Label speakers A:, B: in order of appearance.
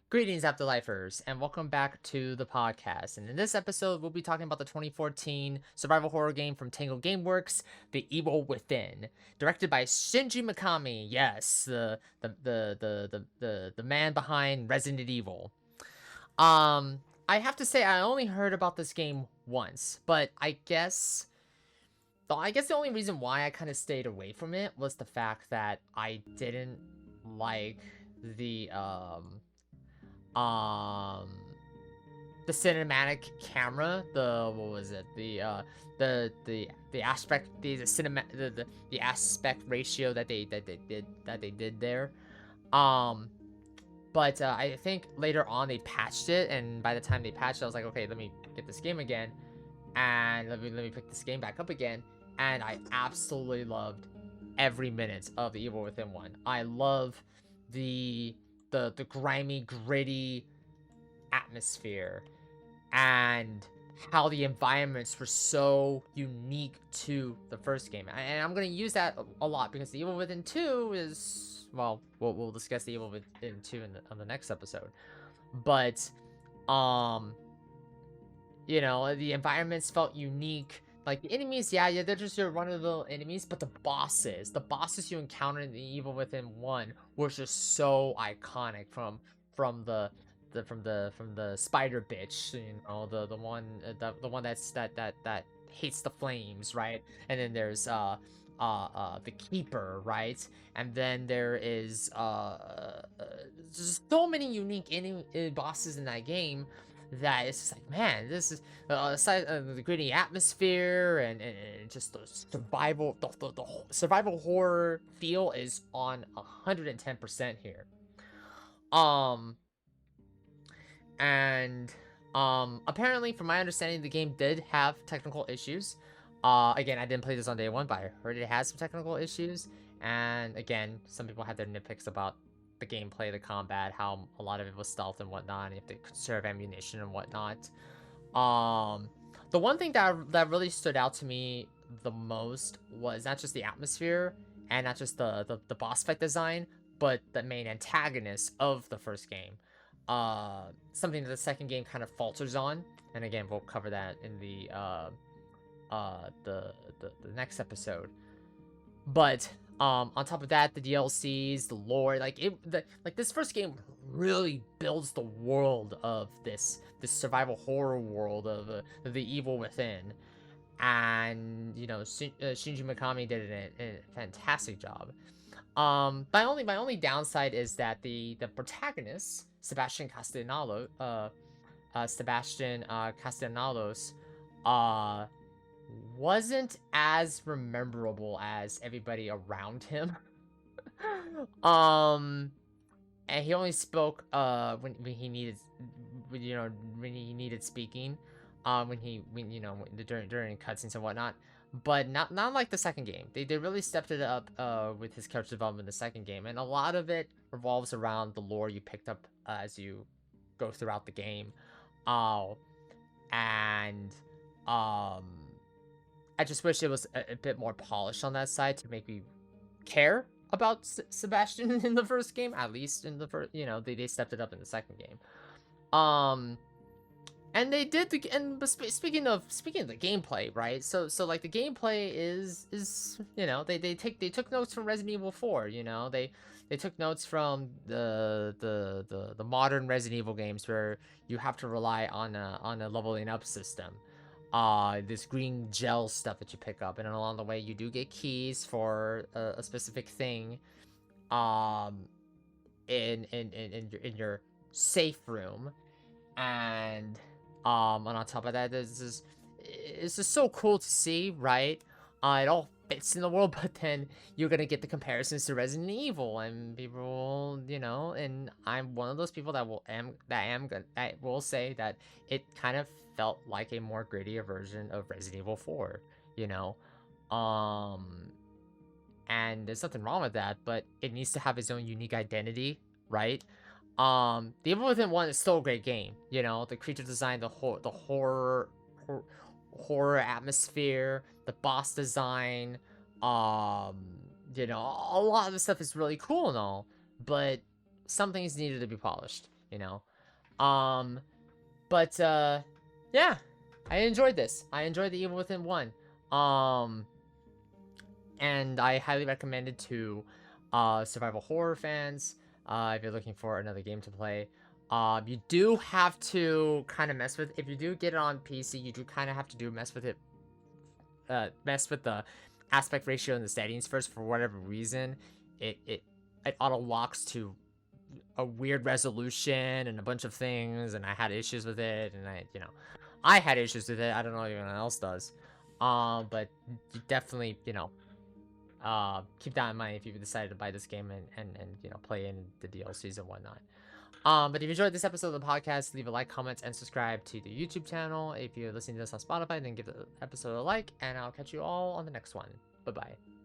A: Greetings, Afterlifers, and welcome back to the podcast. And in this episode, we'll be talking about the 2014 survival horror game from Tango Gameworks, The Evil Within, directed by Shinji Mikami. Yes, the man behind Resident Evil. I have to say I only heard about this game once, but I guess the only reason why I kind of stayed away from it was the fact that I didn't like the um the cinematic camera, the what was it, the aspect, the cinema the aspect ratio that they did there. Um but I think later on they patched it, and by the time they patched it, I was like, okay, let me get this game again, and let me pick this game back up again, and I absolutely loved every minute of the Evil Within one. I love the the grimy, gritty atmosphere, and how the environments were so unique to the first game. And I'm gonna use that a lot because the Evil Within 2 is, well, we'll discuss the Evil Within 2 on the next episode. But the environments felt unique. Like the enemies, yeah, they're just your run-of-the-mill enemies, but the bosses you encounter in the Evil Within 1 were just so iconic, from the spider bitch, the one that hates the flames, right? And then there's the keeper, right? And then there is just so many unique bosses in that game that it's just like, man, this is aside the gritty atmosphere, and just the survival horror feel is on 110% here. Um and Apparently, from my understanding, the game did have technical issues. Again, I didn't play this on day one, but I heard it has some technical issues. And again, some people had their nitpicks about the gameplay, the combat, how a lot of it was stealth and whatnot, and you have to conserve ammunition and whatnot. Um, the one thing that really stood out to me the most was not just the atmosphere and not just the boss fight design, but the main antagonist of the first game. Something that the second game kind of falters on, and again, we'll cover that in the next episode. But on top of that, the DLCs, the lore, like this first game really builds the world of this survival horror world of the Evil Within, and Shinji Mikami did a fantastic job. My only downside is that the protagonist, Sebastian Castellanos, uh wasn't as memorable as everybody around him. um and he only spoke when he needed, when he needed speaking, during cutscenes and whatnot. But not like the second game. They really stepped it up with his character development in the second game, and a lot of it revolves around the lore you picked up as you go throughout the game. uh and um I just wish it was a bit more polished on that side to make me care about Sebastian in the first game. At least in the first, they stepped it up in the second game. Um, and they did but speaking of the gameplay, right? So like the gameplay is they took notes from Resident Evil 4. They took notes from the modern Resident Evil games, where you have to rely on a leveling up system. This green gel stuff that you pick up, and along the way you do get keys for a specific thing um in your safe room. And on top of that, it's just so cool to see, right? It all fits in the world, but then you're gonna get the comparisons to Resident Evil, and people, and I'm one of those people that will say that it kind of felt like a more grittier version of Resident Evil 4, you know. Um, and there's nothing wrong with that, but it needs to have its own unique identity, right? The Evil Within 1 is still a great game. The creature design, the horror atmosphere, the boss design, a lot of the stuff is really cool and all, but some things needed to be polished. you know. But yeah, I enjoyed this. I enjoyed the Evil Within 1. And I highly recommend it to survival horror fans if you're looking for another game to play. You do have to kind of mess with, if you do get it on PC, you do kind of have to mess with it, mess with the aspect ratio and the settings first. For whatever reason, it auto locks to a weird resolution and a bunch of things, and I had issues with it, and I had issues with it. I don't know if anyone else does. But you definitely, keep that in mind if you decided to buy this game and play in the DLCs and whatnot. But if you enjoyed this episode of the podcast, leave a like, comment, and subscribe to the YouTube channel. If you're listening to this on Spotify, then give the episode a like, and I'll catch you all on the next one. Bye bye.